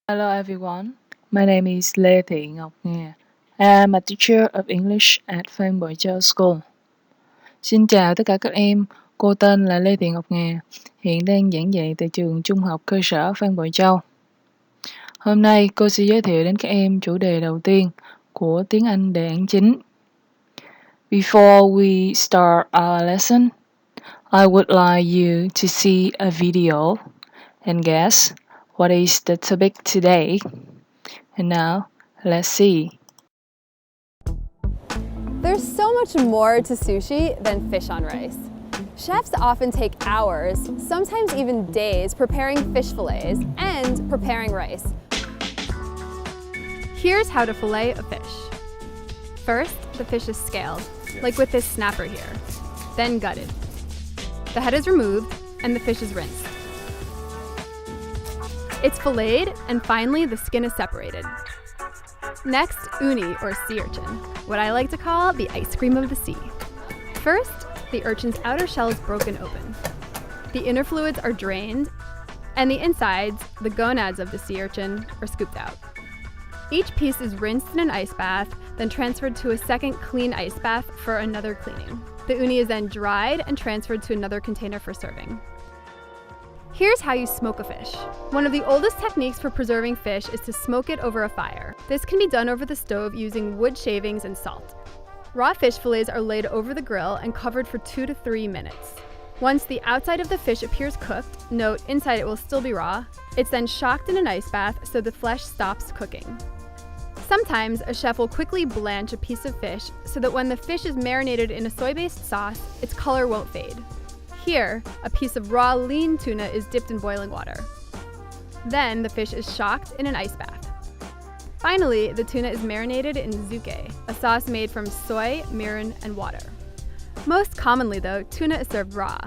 Hello everyone, my name is Lê Thị Ngọc Nga. I am a teacher of English at Phan Bội Châu School. Xin chào tất cả các em, cô tên là Lê Thị Ngọc Nga, hiện đang giảng dạy tại trường Trung học cơ sở Phan Bội Châu. Hôm nay cô sẽ giới thiệu đến các em chủ đề đầu tiên của tiếng Anh đề án chính. Before we start our lesson, I would like you to see a video and guess what is the topic today. And now, let's see. There's so much more to sushi than fish on rice. Chefs often take hours, sometimes even days, preparing fish fillets and preparing rice. Here's how to fillet a fish. First, the fish is scaled, like with this snapper here, then gutted. The head is removed and the fish is rinsed. It's filleted, and finally the skin is separated. Next, uni, or sea urchin, what I like to call the ice cream of the sea. First, the urchin's outer shell is broken open. The inner fluids are drained, and the insides, the gonads of the sea urchin, are scooped out. Each piece is rinsed in an ice bath, then transferred to a second clean ice bath for another cleaning. The uni is then dried and transferred to another container for serving. Here's how you smoke a fish. One of the oldest techniques for preserving fish is to smoke it over a fire. This can be done over the stove using wood shavings and salt. Raw fish fillets are laid over the grill and covered for 2 to 3 minutes. Once the outside of the fish appears cooked, note inside it will still be raw, it's then shocked in an ice bath so the flesh stops cooking. Sometimes a chef will quickly blanch a piece of fish so that when the fish is marinated in a soy-based sauce, its color won't fade. Here, a piece of raw lean tuna is dipped in boiling water. Then the fish is shocked in an ice bath. Finally, the tuna is marinated in zuke, a sauce made from soy, mirin, and water. Most commonly though, tuna is served raw.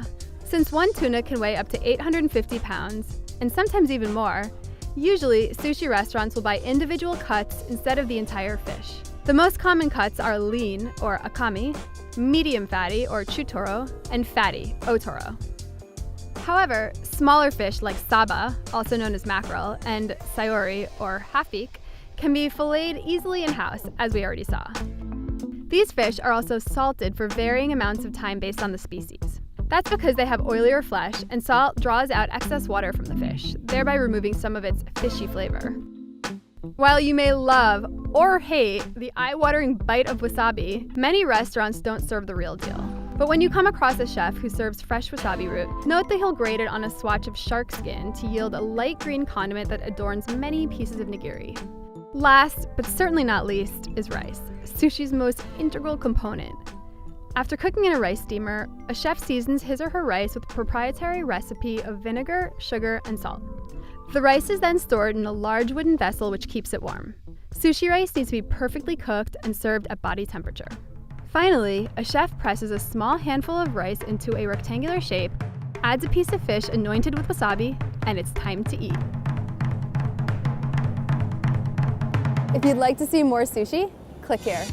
Since one tuna can weigh up to 850 pounds, and sometimes even more, usually sushi restaurants will buy individual cuts instead of the entire fish. The most common cuts are lean, or akami, medium fatty, or chutoro, and fatty, otoro. However, smaller fish like saba, also known as mackerel, and sayori, or hafik, can be filleted easily in-house, as we already saw. These fish are also salted for varying amounts of time based on the species. That's because they have oilier flesh, and salt draws out excess water from the fish, thereby removing some of its fishy flavor. While you may love or hate the eye-watering bite of wasabi, many restaurants don't serve the real deal. But when you come across a chef who serves fresh wasabi root, note that he'll grate it on a swatch of shark skin to yield a light green condiment that adorns many pieces of nigiri. Last, but certainly not least, is rice, sushi's most integral component. After cooking in a rice steamer, a chef seasons his or her rice with a proprietary recipe of vinegar, sugar, and salt. The rice is then stored in a large wooden vessel which keeps it warm. Sushi rice needs to be perfectly cooked and served at body temperature. Finally, a chef presses a small handful of rice into a rectangular shape, adds a piece of fish anointed with wasabi, and it's time to eat. If you'd like to see more sushi, click here.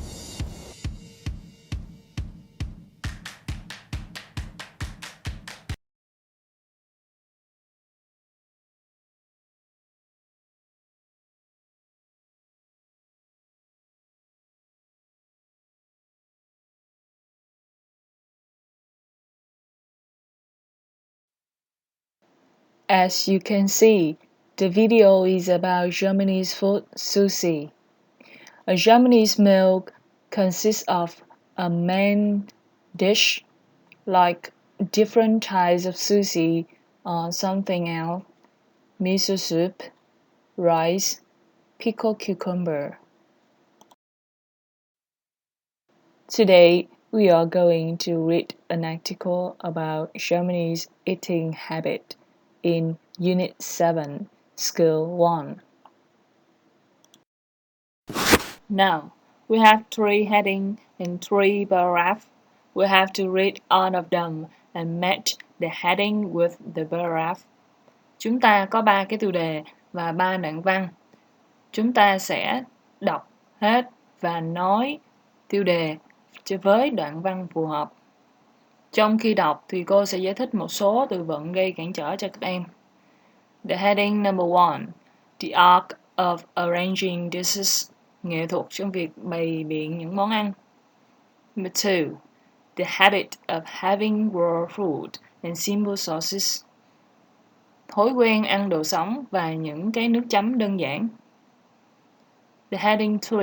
As you can see, the video is about Germany's food sushi. A Japanese meal consists of a main dish, like different types of sushi or something else, miso soup, rice, pickled cucumber. Today, we are going to read an article about Germany's eating habit in Unit 7, Skill 1. Now, we have 3 headings and 3 paragraphs. We have to read all of them and match the heading with the paragraph. Chúng ta có 3 cái tiêu đề và 3 đoạn văn. Chúng ta sẽ đọc hết và nói tiêu đề với đoạn văn phù hợp. Trong khi đọc thì cô sẽ giải thích một số từ vựng gây cản trở cho các em. The heading number 1. The art of arranging dishes, nghệ thuật trong việc bày biện những món ăn. Number 2. The habit of having raw food and simple sauces. Thói quen ăn đồ sống và những cái nước chấm đơn giản. The heading 3.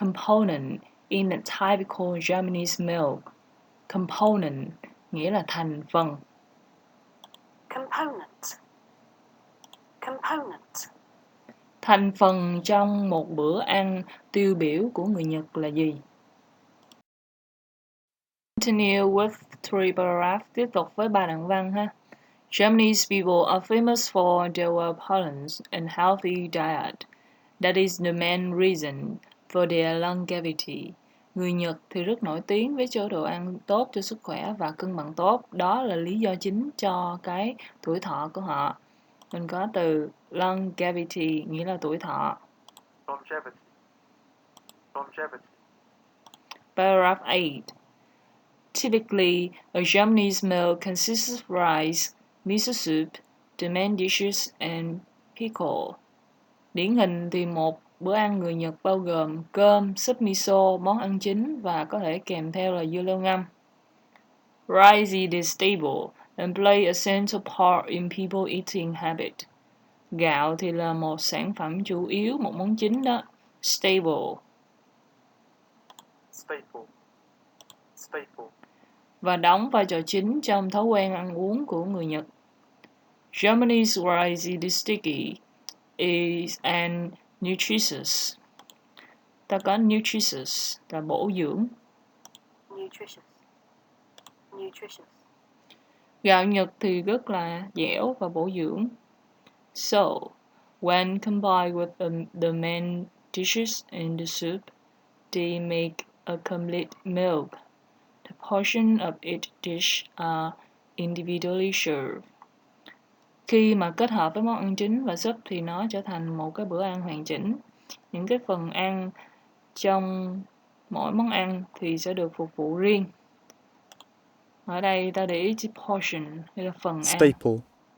Component in a typical Japanese meal. Component nghĩa là thành phần. Component. Component. Thành phần trong một bữa ăn tiêu biểu của người Nhật là gì? Continue with 3 paragraph. Tiếp tục với 3 đoạn văn ha. Japanese people are famous for their well-balanced and healthy diet. That is the main reason for their longevity. Người Nhật thì rất nổi tiếng với chế độ ăn tốt cho sức khỏe và cân bằng tốt. Đó là lý do chính cho cái tuổi thọ của họ. Mình có từ longevity nghĩa là tuổi thọ. Longevity. Longevity. Paragraph 8. Typically, a Japanese meal consists of rice, miso soup, the main dishes, and pickle. Điển hình thì một bữa ăn người Nhật bao gồm cơm, súp miso, món ăn chính và có thể kèm theo là dưa leo ngâm. Rice is the staple and play a central part in people eating habit. Gạo thì là một sản phẩm chủ yếu, một món chính đó. Stable. Staple. Staple. Và đóng vai trò chính trong thói quen ăn uống của người Nhật. Japanese rice is sticky, is and nutritious. Ta có nutritious là bổ dưỡng. Nutritious. Nutritious. Gạo Nhật thì rất là dẻo và bổ dưỡng. So, when combined with the main dishes in the soup, they make a complete meal. The portion of each dish are individually served. Khi mà kết hợp với món ăn chính và súp thì nó trở thành một cái bữa ăn hoàn chỉnh. Những cái phần ăn trong mỗi món ăn thì sẽ được phục vụ riêng. Ở đây ta để ý chữ portion, hay là phần ăn. Staple,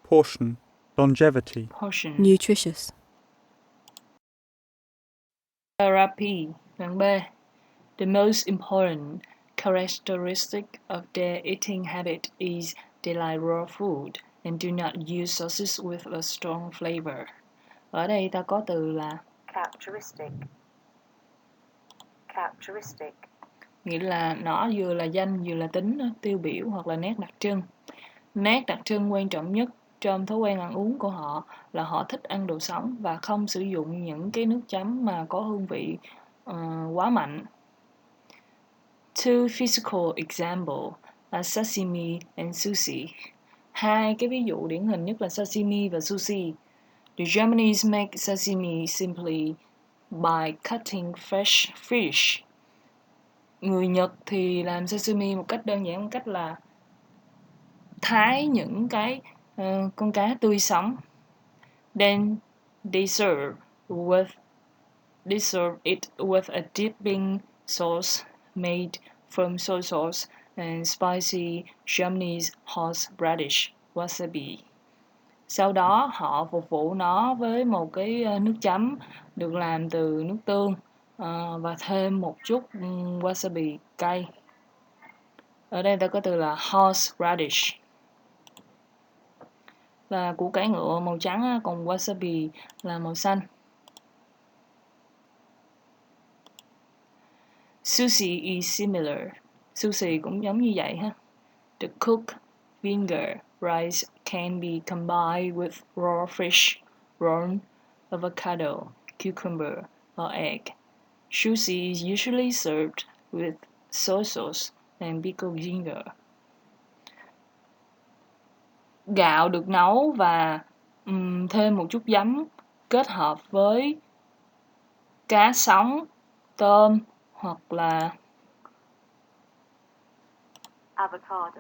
portion, longevity. Portion. Nutritious. Paragraph P, đoạn B. The most important characteristic of their eating habit is they like raw food and do not use sauces with a strong flavor. Ở đây ta có từ là Characteristic. Characteristic. nghĩa là nó vừa là danh vừa là tính, tiêu biểu hoặc là nét đặc trưng. Nét đặc trưng quan trọng nhất trong thói quen ăn uống của họ là họ thích ăn đồ sống và không sử dụng những cái nước chấm mà có hương vị quá mạnh. Two physical examples are sashimi and sushi. Hai cái ví dụ điển hình nhất là sashimi và sushi. The Japanese make sashimi simply by cutting fresh fish. Người Nhật thì làm sashimi một cách đơn giản, một cách là thái những cái con cá tươi sống. Then they serve it with a dipping sauce made from soy sauce and spicy Japanese horseradish wasabi. Sau đó họ phục vụ nó với một cái nước chấm được làm từ nước tương và thêm một chút wasabi cay. Ở đây ta có từ là horseradish là củ cải ngựa màu trắng, còn wasabi là màu xanh. Sushi is similar. Sushi cũng giống như vậy ha. The cooked vinegar rice can be combined with raw fish, prawn, avocado, cucumber, or egg. Sushi is usually served with soy sauce and pickled ginger. Gạo được nấu và thêm một chút giấm kết hợp với cá sống, tôm hoặc là Avocado.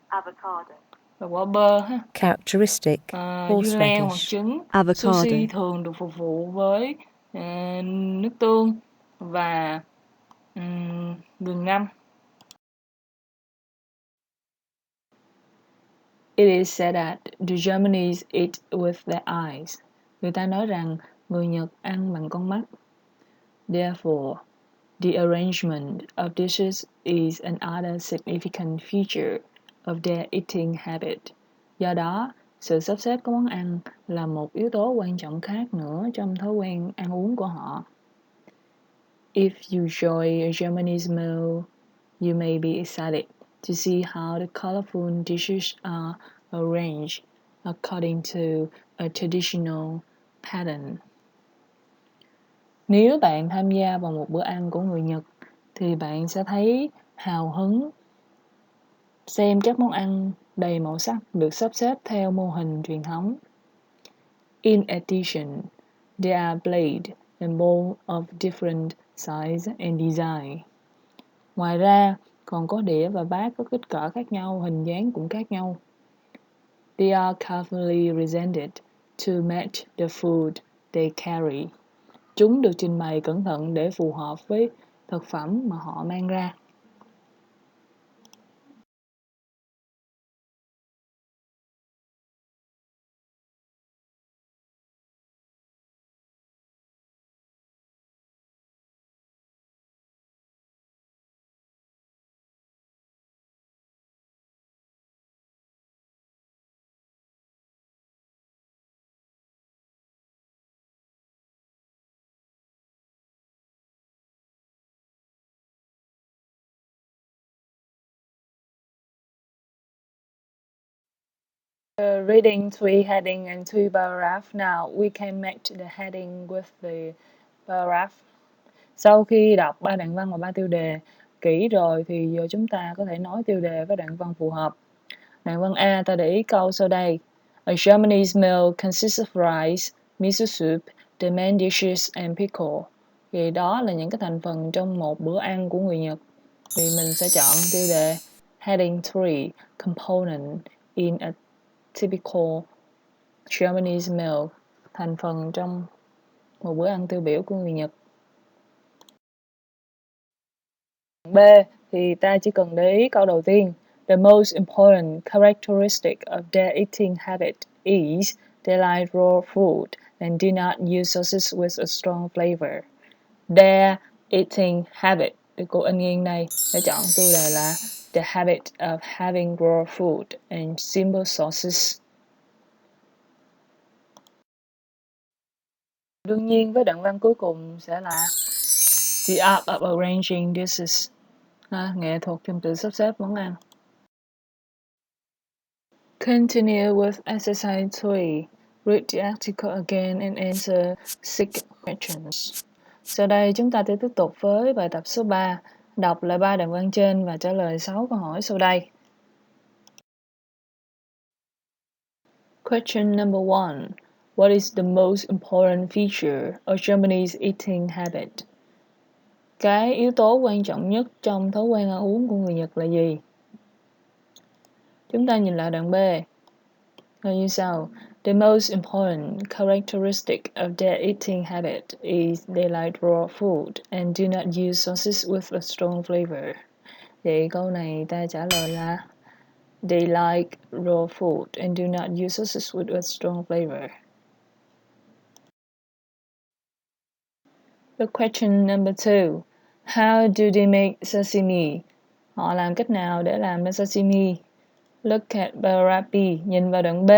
Avocado. và quả bơ ha. Characteristic. Dưa leo hoặc Horseradish. trứng. Avocado. Sushi thường được phục vụ với nước tương và gừng ngâm. It is said that the Japanese eat with their eyes. Người ta nói rằng người Nhật ăn bằng con mắt. Therefore, the arrangement of dishes is another significant feature of their eating habit. Do đó, sự sắp xếp các món ăn là một yếu tố quan trọng khác nữa trong thói quen ăn uống của họ. If you enjoy a Japanese meal, you may be excited to see how the colorful dishes are arranged according to a traditional pattern. Nếu bạn tham gia vào một bữa ăn của người Nhật, thì bạn sẽ thấy hào hứng xem các món ăn đầy màu sắc được sắp xếp theo mô hình truyền thống. In addition, there are plates and bowls of different size and design. Ngoài ra, còn có đĩa và bát có kích cỡ khác nhau, hình dáng cũng khác nhau. They are carefully presented to match the food they carry. Chúng được trình bày cẩn thận để phù hợp với thực phẩm mà họ mang ra. Reading three heading and two paragraph. Now we can match the heading with the paragraph. Sau khi đọc 3 đoạn văn và 3 tiêu đề kỹ rồi thì giờ chúng ta có thể nói tiêu đề với đoạn văn phù hợp. Đoạn văn A, ta để ý câu sau đây. A Japanese meal consists of rice, miso soup, the main dishes and pickle. Thì đó là những cái thành phần trong một bữa ăn của người Nhật. Thì mình sẽ chọn tiêu đề Heading 3, Component in a typical Japanese meal, thành phần trong một bữa ăn tiêu biểu của người Nhật. B thì ta chỉ cần để ý câu đầu tiên. The most important characteristic of their eating habit is they like raw food and do not use sauces with a strong flavor. Their eating habit, thì cô in nghiêng này đã chọn tiêu đề là the habit of having raw food and simple sauces. Đương nhiên với đoạn văn cuối cùng sẽ là the art of arranging dishes, nghệ thuật trong tự sắp xếp món ăn. Continue with exercise 3. Read the article again and answer 6 questions. Sau đây chúng ta sẽ tiếp tục với bài tập số 3. Đọc lại 3 đoạn văn trên và trả lời 6 câu hỏi sau đây. Question number 1. What is the most important feature of Germany's eating habit? Cái yếu tố quan trọng nhất trong thói quen ăn uống của người Nhật là gì? Chúng ta nhìn lại đoạn B. Như sau. The most important characteristic of their eating habit is they like raw food and do not use sauces with a strong flavor. Vậy câu này ta trả lời là they like raw food and do not use sauces with a strong flavor. The question number 2. How do they make sashimi? Họ làm cách nào để làm ra sashimi? Look at paragraph B. Nhìn vào đoạn B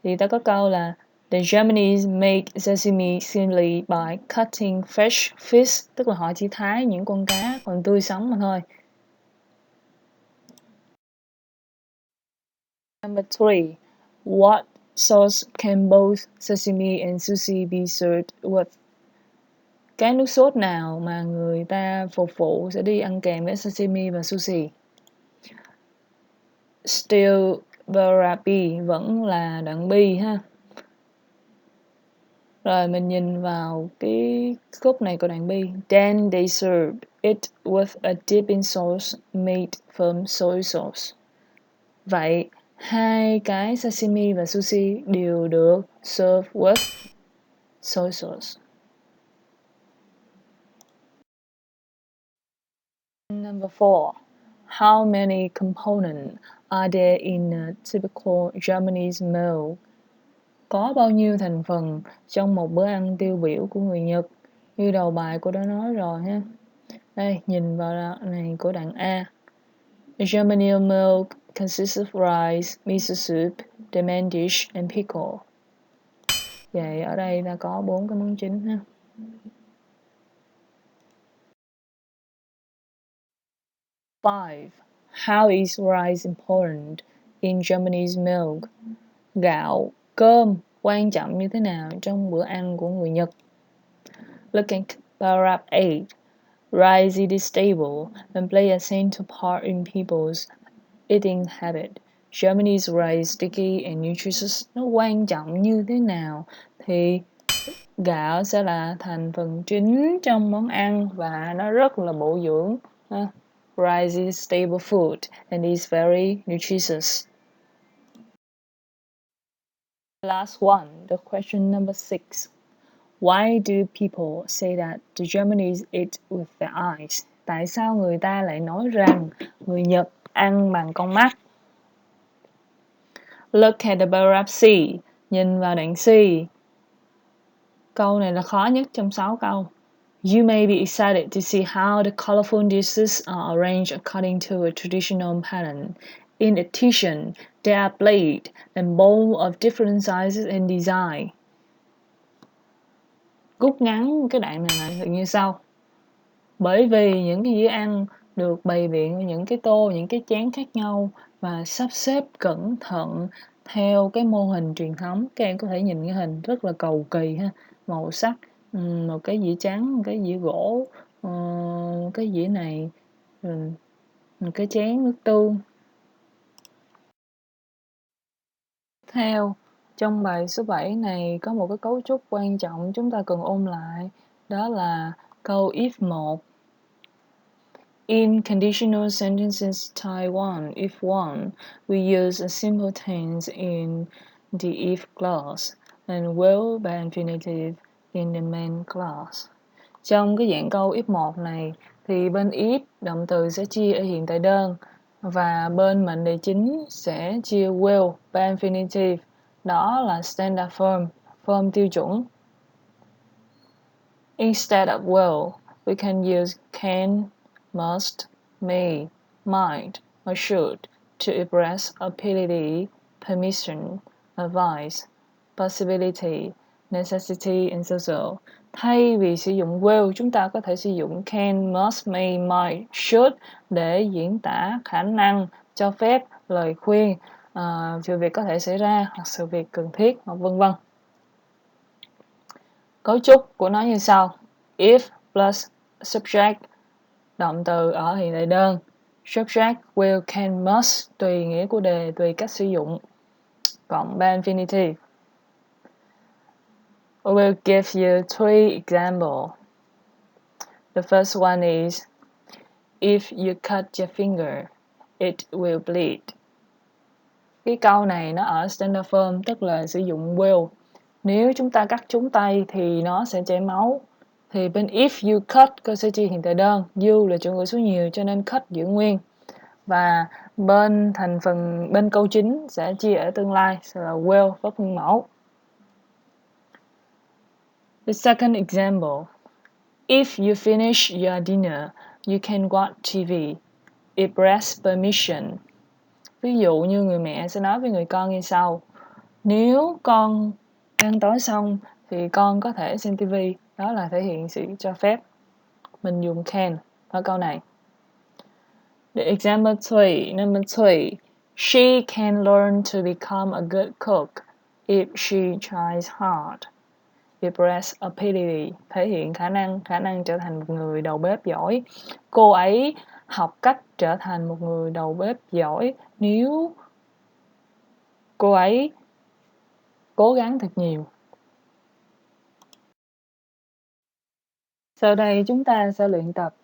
thì ta có câu là the Japanese make sashimi simply by cutting fresh fish, tức là họ chỉ thái những con cá còn tươi sống mà thôi. Number 3. What sauce can both sashimi and sushi be served with? Cái nước sốt nào mà người ta phục vụ sẽ đi ăn kèm với sashimi và sushi? Still paragraph B, vẫn là đoạn B ha. Rồi mình nhìn vào cái khúc này của đoạn B. Then they served it with a dipping sauce made from soy sauce. Vậy hai cái sashimi và sushi đều được serve with soy sauce. Number 4. How many components are there in a typical Japanese meal? Có bao nhiêu thành phần trong một bữa ăn tiêu biểu của người Nhật? Như đầu bài cô đã nói rồi ha. Đây, nhìn vào đoạn này của đoạn A. Germany milk consists of rice, miso soup, the main dish and pickle. Vậy ở đây ta có 4 cái món chính ha. 5. How is rice important in Germany's milk? Gạo, cơm quan trọng như thế nào trong bữa ăn của người Nhật? Look at paragraph 8. Rice is stable and play a central part in people's eating habit. Germany's rice sticky and nutritious. Nó quan trọng như thế nào? Thì gạo sẽ là thành phần chính trong món ăn và nó rất là bổ dưỡng. Rice is stable food and is very nutritious. Last one, the question number 6. Why do people say that the Germans eat with their eyes? Tại sao người ta lại nói rằng người Nhật ăn bằng con mắt? Look at the paragraph C. Nhìn vào đoạn C. Câu này là khó nhất trong 6 câu. You may be excited to see how the colorful dishes are arranged according to a traditional pattern. In addition, there are plate and bowl of different sizes and design. Rút ngắn cái đoạn này lại như sau. Bởi vì những cái dĩa ăn được bày biện những cái tô, những cái chén khác nhau và sắp xếp cẩn thận theo cái mô hình truyền thống. Các em có thể nhìn cái hình rất là cầu kỳ ha, màu sắc, một cái dĩa trắng, một cái dĩa gỗ, cái dĩa này, một cái chén nước tương. Theo, trong bài số 7 này có một cái cấu trúc quan trọng chúng ta cần ôn lại, đó là câu if 1. In conditional sentences type 1, if 1, we use a simple tense in the if clause and will by infinitive in the main clause. Trong cái dạng câu if 1 này thì bên if động từ sẽ chia ở hiện tại đơn và bên mệnh đề chính sẽ chia will by infinitive, đó là standard form, form tiêu chuẩn. Instead of will, we can use can, must, may, might, or should to express ability, permission, advice, possibility, necessity, and so. Thay vì sử dụng will, chúng ta có thể sử dụng can, must, may, might, should để diễn tả khả năng, cho phép, lời khuyên, sự việc có thể xảy ra hoặc sự việc cần thiết, hoặc vân vân. Cấu trúc của nó như sau. If plus subject, động từ ở hiện tại đơn. Subject will, can, must, tùy nghĩa của đề, tùy cách sử dụng. Cộng by infinitive. We will give you 3 examples. The first one is, if you cut your finger, it will bleed. Cái câu này nó ở standard form, tức là sử dụng will. Nếu chúng ta cắt trúng tay thì nó sẽ chảy máu. Thì bên if you cut, cô sẽ chia hiện tại đơn. You là chủ ngữ số nhiều cho nên cut giữ nguyên. Và bên thành phần, bên câu chính sẽ chia ở tương lai, sẽ là will với nguyên mẫu. The second example. If you finish your dinner, you can watch TV. It requires permission. Ví dụ như người mẹ sẽ nói với người con như sau. Nếu con ăn tối xong thì con có thể xem TV. Đó là thể hiện sự cho phép. Mình dùng can ở câu này. The example 3, number 3. She can learn to become a good cook if she tries hard. Express ability, thể hiện khả năng trở thành một người đầu bếp giỏi. Cô ấy học cách trở thành một người đầu bếp giỏi nếu cô ấy cố gắng thật nhiều. Sau đây chúng ta sẽ luyện tập,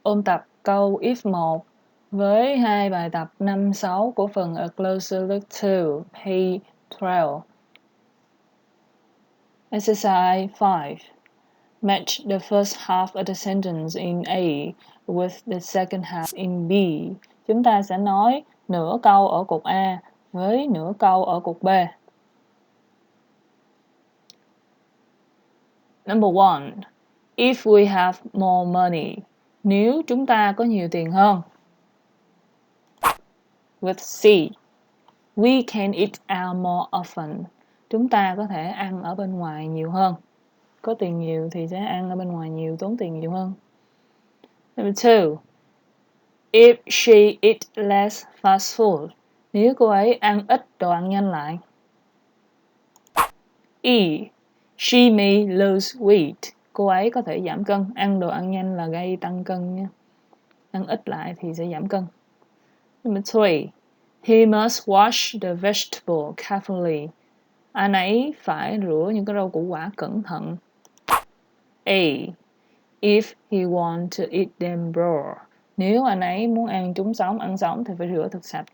ôn tập câu if 1 với 2 bài tập 5, 6 của phần A Closer Look 2, page 12. Exercise 5. Match the first half of the sentence in A with the second half in B. Chúng ta sẽ nói nửa câu ở cột A với nửa câu ở cột B. Number 1. If we have more money. Nếu chúng ta có nhiều tiền hơn. With C. We can eat out more often. Chúng ta có thể ăn ở bên ngoài nhiều hơn. Có tiền nhiều thì sẽ ăn ở bên ngoài nhiều, tốn tiền nhiều hơn. Number 2. If she eat less fast food. Nếu cô ấy ăn ít đồ ăn nhanh lại. E. She may lose weight. Cô ấy có thể giảm cân. Ăn đồ ăn nhanh là gây tăng cân nha. Ăn ít lại thì sẽ giảm cân. Number 3. He must wash the vegetable carefully. Anh ấy phải rửa những cái rau củ quả cẩn thận. A. If he want to eat them raw. Nếu anh ấy muốn ăn chúng sống, ăn sống thì phải rửa thật sạch.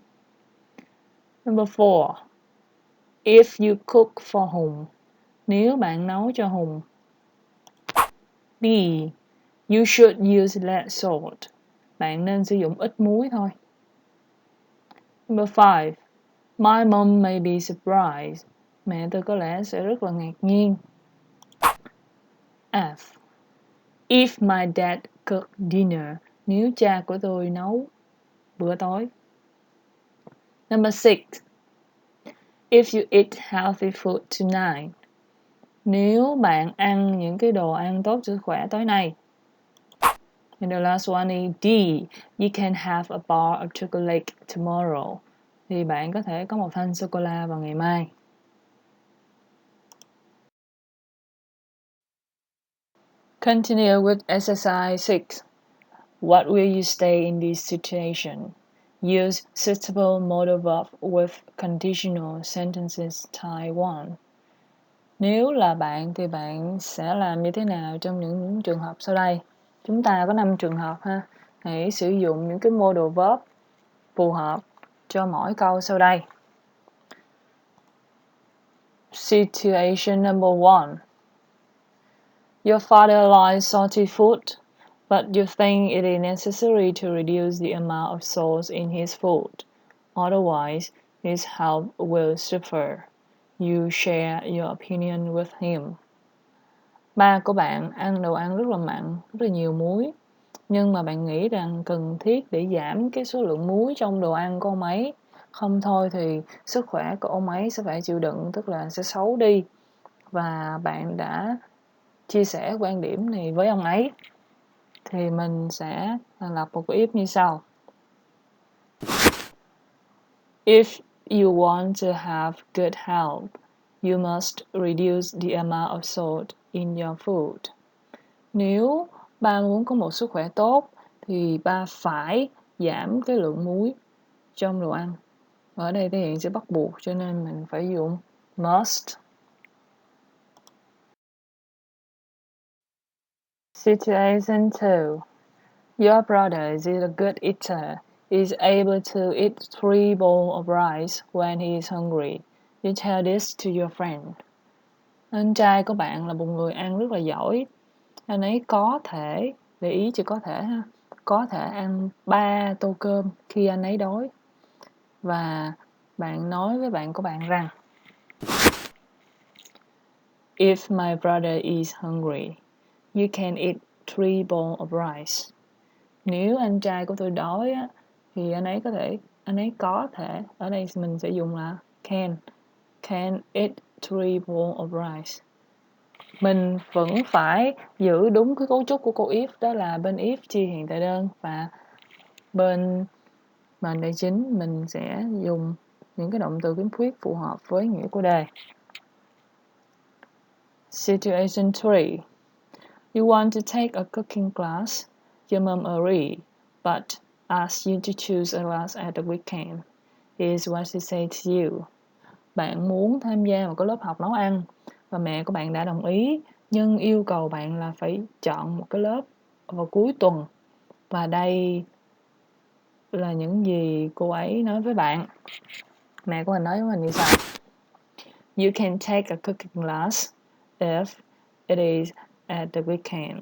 Number 4. If you cook for Hùng. Nếu bạn nấu cho Hùng. B. You should use less salt. Bạn nên sử dụng ít muối thôi. Number 5. My mom may be surprised. Mẹ tôi có lẽ sẽ rất là ngạc nhiên. F. If my dad cook dinner. Nếu cha của tôi nấu bữa tối. Number 6. If you eat healthy food tonight. Nếu bạn ăn những cái đồ ăn tốt cho sức khỏe tối nay. And the last one is D. You can have a bar of chocolate tomorrow. Thì bạn có thể có một thanh sô-cô-la vào ngày mai. Continue with exercise 6. What will you say in this situation? Use suitable modal verb with conditional sentences type 1. Nếu là bạn thì bạn sẽ làm như thế nào trong những trường hợp sau đây? Chúng ta có 5 trường hợp ha. Hãy sử dụng những cái modal verb phù hợp cho mỗi câu sau đây. Situation number 1. Your father likes salty food, but you think it is necessary to reduce the amount of salt in his food. Otherwise, his health will suffer. You share your opinion with him. Ba của bạn ăn đồ ăn rất là mặn, rất là nhiều muối. Nhưng mà bạn nghĩ rằng cần thiết để giảm cái số lượng muối trong đồ ăn của ông ấy. Không thôi thì sức khỏe của ông ấy sẽ phải chịu đựng, tức là sẽ xấu đi. Và bạn đã chia sẻ quan điểm này với ông ấy. Thì mình sẽ lập một cái if như sau. If you want to have good health, you must reduce the amount of salt in your food. Nếu ba muốn có một sức khỏe tốt thì ba phải giảm cái lượng muối trong đồ ăn. Ở đây thể hiện sẽ bắt buộc cho nên mình phải dùng must. Situation 2. Your brother is a good eater. He is able to eat 3 bowls of rice when he is hungry. You tell this to your friend. Anh trai của bạn là một người ăn rất là giỏi. Anh ấy có thể, để ý chỉ có thể ha, có thể ăn 3 tô cơm khi anh ấy đói. Và bạn nói với bạn của bạn rằng If my brother is hungry, you can eat 3 bowls of rice. Nếu anh trai của tôi đói á, thì anh ấy có thể, ở đây mình sẽ dùng là can eat 3 bowls of rice. Mình vẫn phải giữ đúng cái cấu trúc của câu if, đó là bên if chia hiện tại đơn và bên mệnh đề chính mình sẽ dùng những cái động từ kiếm thuyết phù hợp với nghĩa của đề. Situation 3. You want to take a cooking class. Your mom agreed, but asked you to choose a class at the weekend. Here's what she said to you. Bạn muốn tham gia một cái lớp học nấu ăn và mẹ của bạn đã đồng ý, nhưng yêu cầu bạn là phải chọn một cái lớp vào cuối tuần. Và đây là những gì cô ấy nói với bạn. Mẹ của mình nói với mình như sau. You can take a cooking class if it is at the weekend.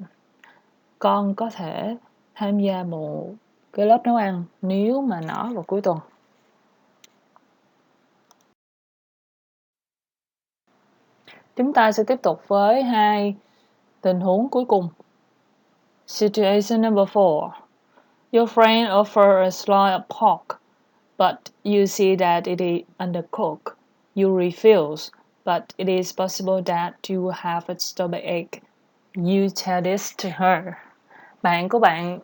Con có thể tham gia một cái lớp nấu ăn nếu mà nó vào cuối tuần. Chúng ta sẽ tiếp tục với hai Tình huống cuối cùng. Situation number 4. Your friend offers a slice of pork, but you see that it is undercooked. You refuse, but it is possible that you will have a stomachache egg. You tell this to her. Bạn của bạn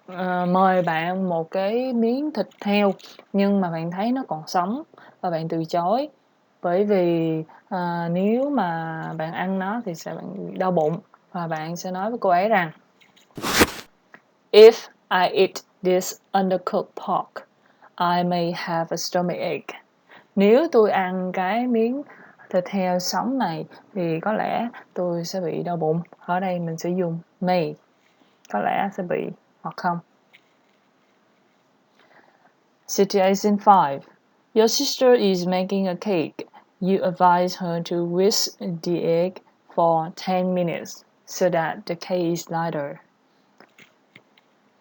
mời bạn một cái miếng thịt heo, nhưng mà bạn thấy nó còn sống và bạn từ chối, bởi vì nếu mà bạn ăn nó thì sẽ bạn đau bụng, và bạn sẽ nói với cô ấy rằng If I eat this undercooked pork, I may have a stomachache. Nếu tôi ăn cái miếng thịt heo sống này thì có lẽ tôi sẽ bị đau bụng. Ở đây mình sử dụng may, có lẽ sẽ bị hoặc không. Situation 5. Your sister is making a cake. You advise her to whisk the egg for 10 minutes so that the cake is lighter.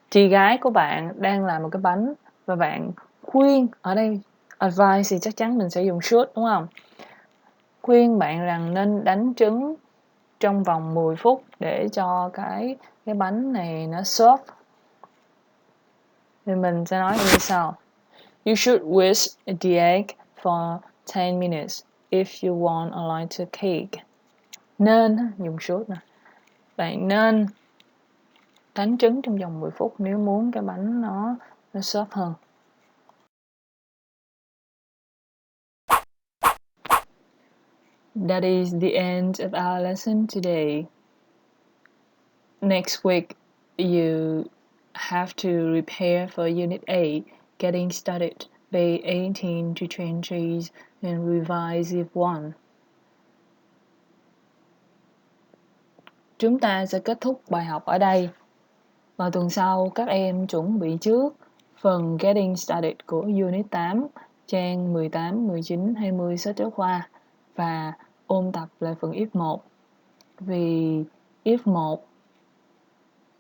Chị gái của bạn đang làm một cái bánh và bạn khuyên, ở đây advice thì chắc chắn mình sẽ dùng should, đúng không? Khuyên bạn rằng nên đánh trứng trong vòng 10 phút để cho cái bánh này nó soft. Thì mình sẽ nói như sau. You should whisk the egg for 10 minutes if you want a lighter cake. Nên dùng should nè. Bạn nên đánh trứng trong vòng 10 phút nếu muốn cái bánh nó soft hơn. That is the end of our lesson today. Next week, you have to prepare for Unit 8, Getting Started, page 18 to 20, and revise if 1. Chúng ta sẽ kết thúc bài học ở đây. Vào tuần sau, các em chuẩn bị trước phần Getting Started của Unit 8, trang 18, 19, 20 sách giáo khoa và ôn tập lại phần if 1. Vì if 1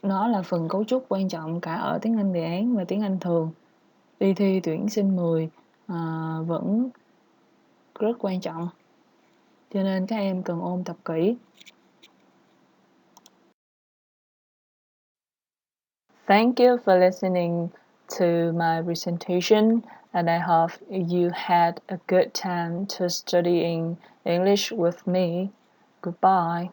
nó là phần cấu trúc quan trọng cả ở tiếng Anh đề án và tiếng Anh thường. Đi thi tuyển sinh 10 vẫn rất quan trọng. Cho nên các em cần ôn tập kỹ. Thank you for listening to my presentation, and I hope you had a good time to studying English with me. Goodbye.